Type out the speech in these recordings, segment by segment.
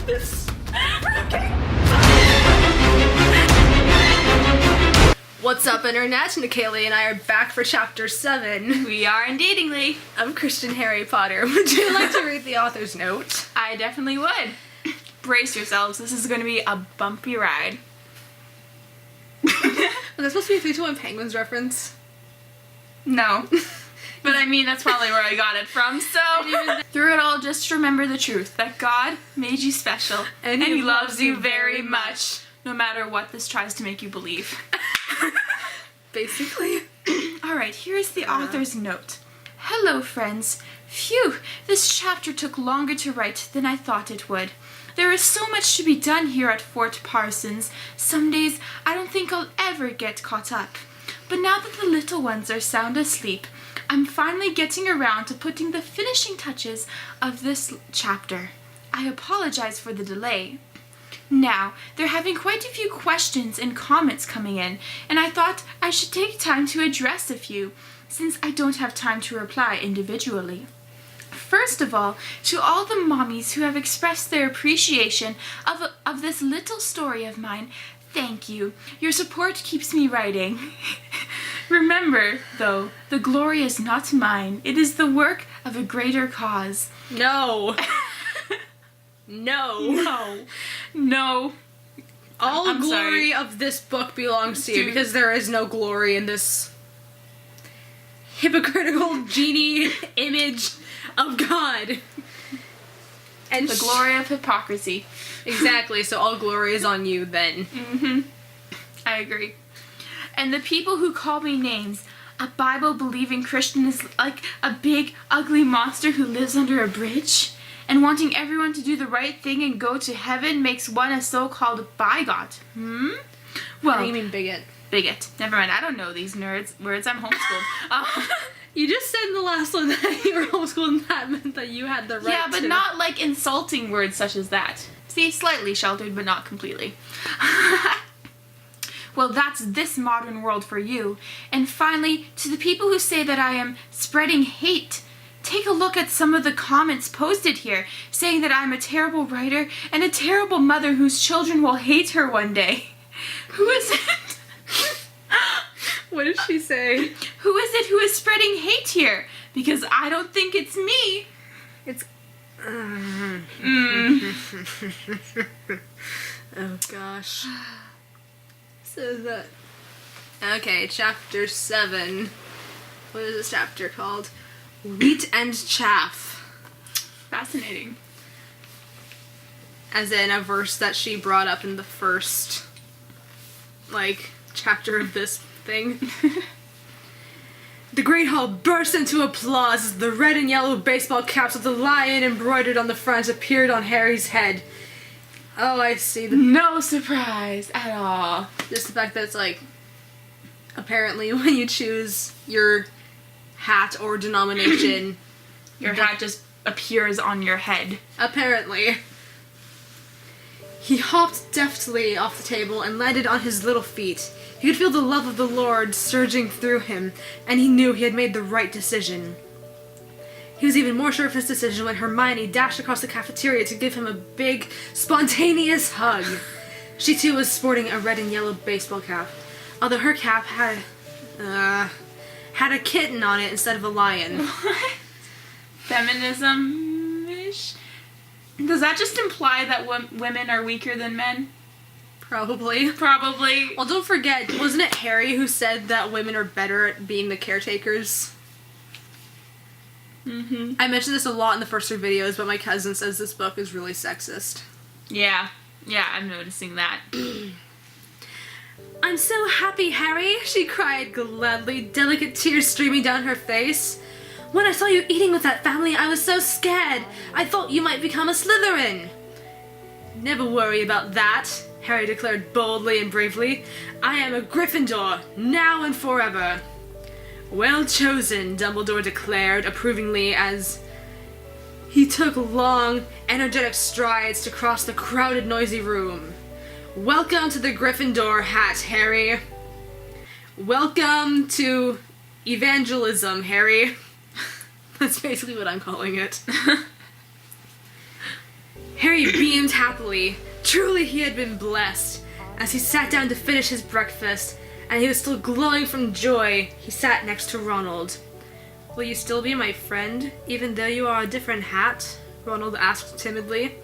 this. Okay. What's up, Internet? Nikki and I are back for Chapter 7. We are indeedingly. I'm Christian Harry Potter. Would you like to read the author's note? I definitely would. Brace yourselves, this is going to be a bumpy ride. Was that supposed to be a 3-2-1 Penguins reference? No. But I mean, that's probably where I got it from, so... Through it all, just remember the truth, that God made you special, and He loves you very much, no matter what this tries to make you believe. Basically. Alright, here's the author's note. Hello, friends. Phew, this chapter took longer to write than I thought it would. There is so much to be done here at Fort Parsons. Some days I don't think I'll ever get caught up. But now that the little ones are sound asleep, I'm finally getting around to putting the finishing touches of this chapter. I apologize for the delay. Now, they're having quite a few questions and comments coming in, and I thought I should take time to address a few, since I don't have time to reply individually. First of all, to all the mommies who have expressed their appreciation of this little story of mine, thank you. Your support keeps me writing. Remember, though, the glory is not mine. It is the work of a greater cause. No. No. All I'm glory sorry. of this book belongs to you, because there is no glory in this hypocritical genie image of God. And The glory of hypocrisy. Exactly, so all glory is on you then. Mm-hmm. I agree. And the people who call me names, a Bible-believing Christian is like a big, ugly monster who lives under a bridge, and wanting everyone to do the right thing and go to heaven makes one a so-called bigot. Well, What do you mean bigot? bigot. Never mind, I don't know these words. I'm homeschooled. You just said in the last one that you were homeschooled, and that meant that you had the right Yeah, but to. not like insulting words such as that. See, slightly sheltered, but not completely. Well, that's this modern world for you. And finally, to the people who say that I am spreading hate, take a look at some of the comments posted here, saying that I'm a terrible writer and a terrible mother whose children will hate her one day. Who is it? What did she say? Who is it who is spreading hate here? Because I don't think it's me. It's... Oh, gosh. So that... Okay, Chapter 7. What is this chapter called? Wheat and Chaff. Fascinating. As in a verse that she brought up in the first, chapter of this thing. The great hall burst into applause as the red and yellow baseball caps with the lion embroidered on the front appeared on Harry's head. Oh, I see. No surprise at all. Just the fact that it's apparently when you choose your hat or denomination, Your hat just appears on your head. apparently. He hopped deftly off the table and landed on his little feet. He could feel the love of the Lord surging through him, and he knew he had made the right decision. He was even more sure of his decision when Hermione dashed across the cafeteria to give him a big, spontaneous hug. She too was sporting a red and yellow baseball cap, although her cap had a kitten on it instead of a lion. What? Feminism-ish? Does that just imply that women are weaker than men? Probably. Probably. Well, don't forget, wasn't it Harry who said that women are better at being the caretakers? Mm-hmm. I mentioned this a lot in the first 3 videos, but my cousin says this book is really sexist. Yeah, I'm noticing that. I'm so happy, Harry, she cried gladly, delicate tears streaming down her face. When I saw you eating with that family, I was so scared. I thought you might become a Slytherin. Never worry about that, Harry declared boldly and bravely. I am a Gryffindor, now and forever. Well chosen, Dumbledore declared approvingly as he took long, energetic strides to cross the crowded, noisy room. Welcome to the Gryffindor hat, Harry. Welcome to evangelism, Harry. That's basically what I'm calling it. Harry beamed happily. Truly he had been blessed. As he sat down to finish his breakfast, and he was still glowing from joy, he sat next to Ronald. Will you still be my friend, even though you are a different hat? Ronald asked timidly.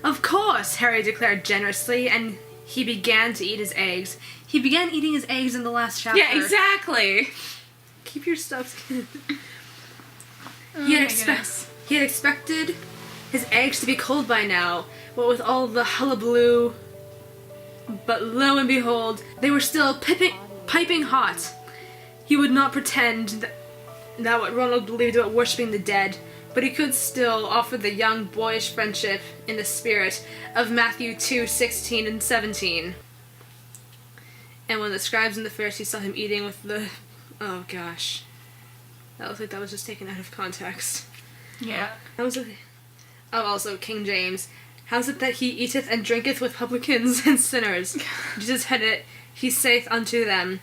Of course, Harry declared generously, and he began to eat his eggs. He began eating his eggs in the last chapter. Yeah, exactly. Keep your stuff. Oh He my had goodness. expected his eggs to be cold by now, what with all the hullabaloo. But lo and behold, they were still piping hot. He would not pretend that what Ronald believed about worshipping the dead, but he could still offer the young boyish friendship in the spirit of Matthew 2:16 and 17. And when the scribes and the Pharisees saw him eating with the... Oh gosh. That looked like that was just taken out of context. Yeah. Also, King James. How's it that he eateth and drinketh with publicans and sinners? Jesus had it, he saith unto them,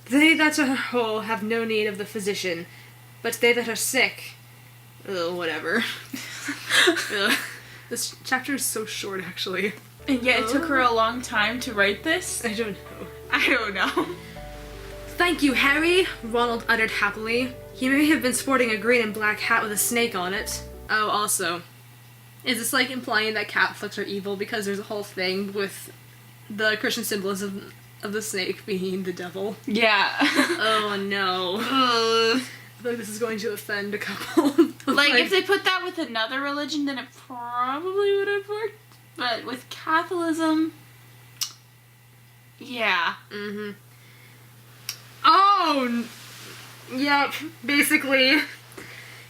They that are whole have no need of the physician, but they that are sick. Ugh, whatever. Ugh. This chapter is so short, actually. And yet it took her a long time to write this? I don't know. I don't know. Thank you, Harry, Ronald uttered happily. He may have been sporting a green and black hat with a snake on it. Oh, also, is this like implying that Catholics are evil because there's a whole thing with the Christian symbolism of the snake being the devil? Yeah. Oh no. I feel like this is going to offend a couple. Like, if they put that with another religion, then it probably would have worked. But with Catholicism, yeah. Mm-hmm. Oh! Yep, basically.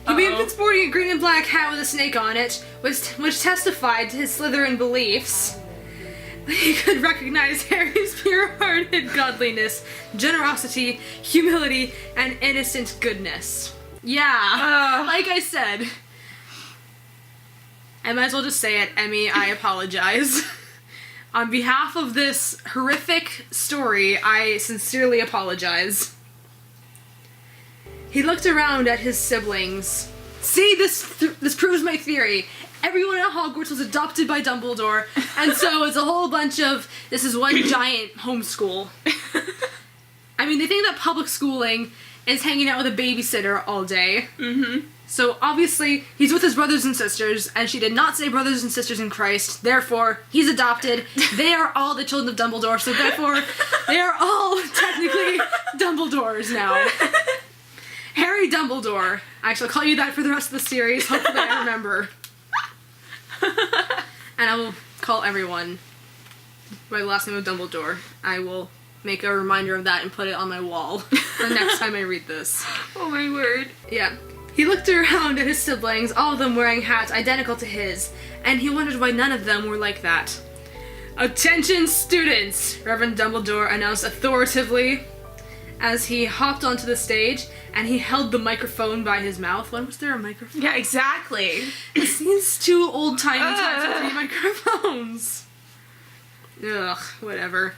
He may have been sporting a green and black hat with a snake on it, which testified to his Slytherin beliefs. He could recognize Harry's pure-hearted godliness, generosity, humility, and innocent goodness. Yeah, like I said. I might as well just say it, Emmy, I apologize. On behalf of this horrific story, I sincerely apologize. He looked around at his siblings. See, this proves my theory. Everyone at Hogwarts was adopted by Dumbledore, and so it's a whole bunch of, this is one giant homeschool. I mean, they think that public schooling is hanging out with a babysitter all day. Mm-hmm. So obviously, he's with his brothers and sisters, and she did not say brothers and sisters in Christ, therefore, he's adopted. They are all the children of Dumbledore, so therefore, they are all technically Dumbledores now. Harry Dumbledore. I shall call you that for the rest of the series, hopefully I remember. And I will call everyone by the last name of Dumbledore. I will make a reminder of that and put it on my wall the next time I read this. Oh my word. Yeah. He looked around at his siblings, all of them wearing hats identical to his, and he wondered why none of them were like that. Attention students, Reverend Dumbledore announced authoritatively as he hopped onto the stage and he held the microphone by his mouth. When was there a microphone? Yeah, exactly. This seems too old-timey to have 3 microphones. Ugh, whatever.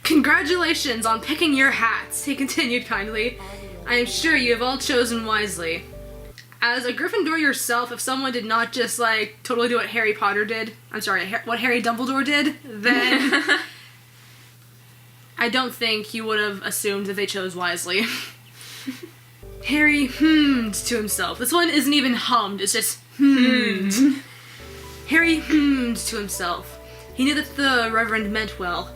Congratulations on picking your hats, he continued kindly. I am sure you have all chosen wisely. As a Gryffindor yourself, if someone did not just, like, totally do what Harry Potter did, what Harry Dumbledore did, then I don't think you would have assumed that they chose wisely. Harry hummed to himself. This one isn't even hummed, it's just hummed. Harry hummed to himself. He knew that the Reverend meant well.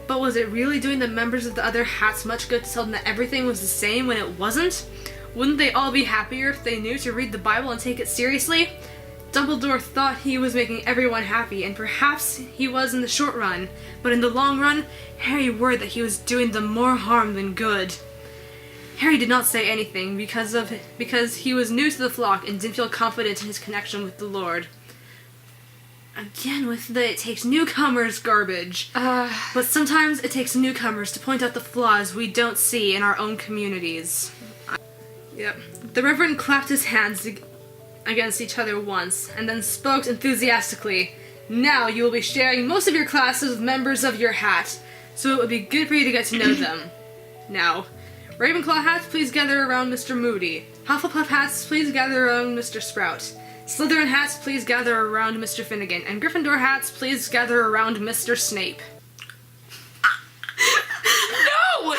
But was it really doing the members of the other hats much good to tell them that everything was the same when it wasn't? Wouldn't they all be happier if they knew to read the Bible and take it seriously? Dumbledore thought he was making everyone happy, and perhaps he was in the short run, but in the long run, Harry worried that he was doing them more harm than good. Harry did not say anything because he was new to the flock and didn't feel confident in his connection with the Lord. Again with the it takes newcomers garbage. But sometimes it takes newcomers to point out the flaws we don't see in our own communities. Yep. The Reverend clapped his hands against each other once, and then spoke enthusiastically. Now you will be sharing most of your classes with members of your hat, so it would be good for you to get to know them. Now, Ravenclaw hats, please gather around Mr. Moody. Hufflepuff hats, please gather around Mr. Sprout. Slytherin hats, please gather around Mr. Finnegan. And Gryffindor hats, please gather around Mr. Snape. No!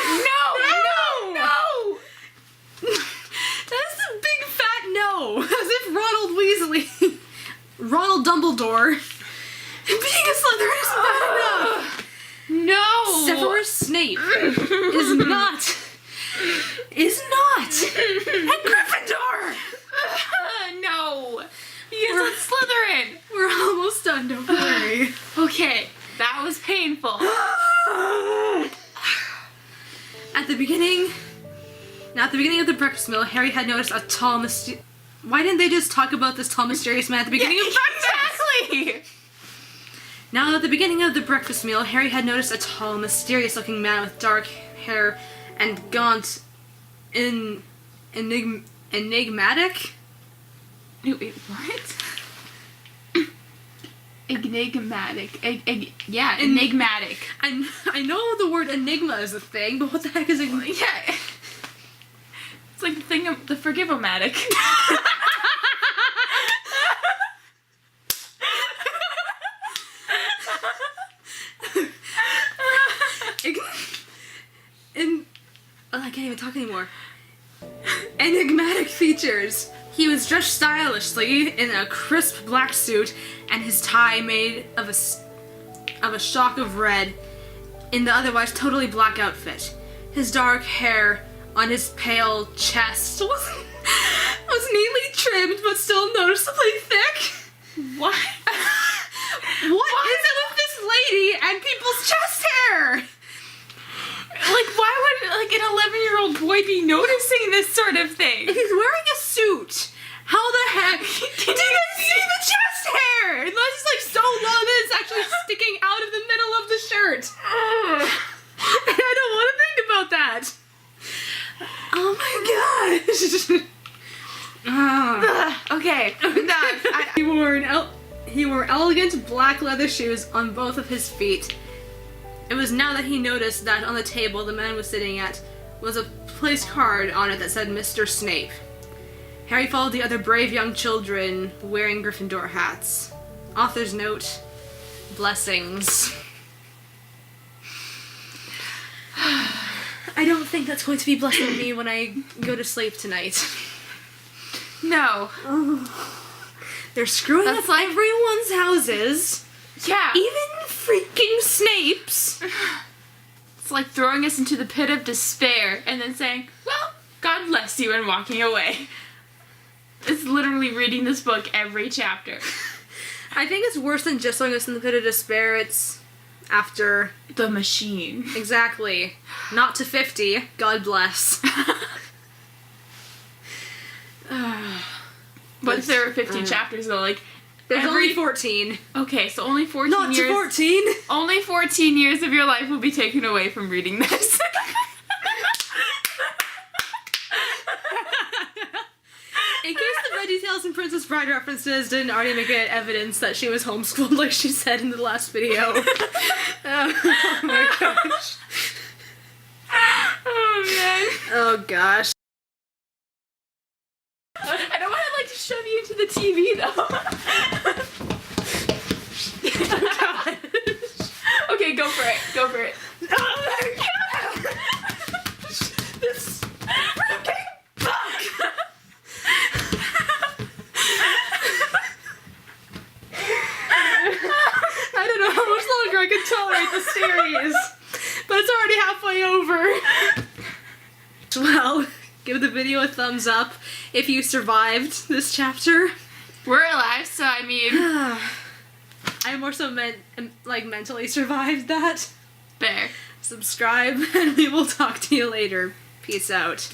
That's a big fat no! As if Ronald Weasley, Ronald Dumbledore, being a Slytherin isn't bad enough. No! Severus Snape is not a Gryffindor! No! He is a Slytherin! We're almost done, don't worry. Okay, that was painful. At the beginning of the breakfast meal, Harry had noticed a tall, Why didn't they just talk about this tall, mysterious man at the beginning of breakfast? Exactly! Now, at the beginning of the breakfast meal, Harry had noticed a tall, mysterious-looking man with dark hair and gaunt, enigmatic? Wait, what? Enigmatic. Enigmatic. I know the word enigma is a thing, but what the heck is enigma? Yeah. It's like the thing of the forgive-o-matic. I can't even talk anymore. Enigmatic features. He was dressed stylishly in a crisp black suit and his tie made of a shock of red in the otherwise totally black outfit. His dark hair on his pale chest was neatly trimmed but still noticeably thick. What? What is it with this lady and people's chest hair? Like, why would, an 11-year-old boy be noticing this sort of thing? If he's wearing a suit, how the heck did you see the chest hair? Unless it's so long that it's actually sticking out of the middle of the shirt. I don't want to think about that. Oh my gosh. Okay, enough. He wore elegant black leather shoes on both of his feet. It was now that he noticed that on the table the man was sitting at was a place card on it that said Mr. Snape. Harry followed the other brave young children wearing Gryffindor hats. Author's note, blessings. I don't think that's going to be blessing me when I go to sleep tonight. No. They're screwing up everyone's houses. Yeah. Even freaking Snape's. It's like throwing us into the pit of despair and then saying, well, God bless you, and walking away. It's literally reading this book every chapter. I think it's worse than just throwing us in the pit of despair. It's after... The machine. Exactly. Not to 50. God bless. But if there were 50 chapters, though, there's only 14. Okay, so only 14 Not years... Not to 14! Only 14 years of your life will be taken away from reading this. In case the Red Details and Princess Bride references didn't already make it evidence that she was homeschooled like she said in the last video. Oh my gosh. Oh man. Oh gosh. I don't want to shove you into the TV though. Okay, go for it. Go for it. Oh my god! This freaking book! I don't know how much longer I can tolerate the series, but it's already halfway over. Well, give the video a thumbs up if you survived this chapter. We're alive, so I mean... I more so mentally survived that. There. Subscribe, and we will talk to you later. Peace out.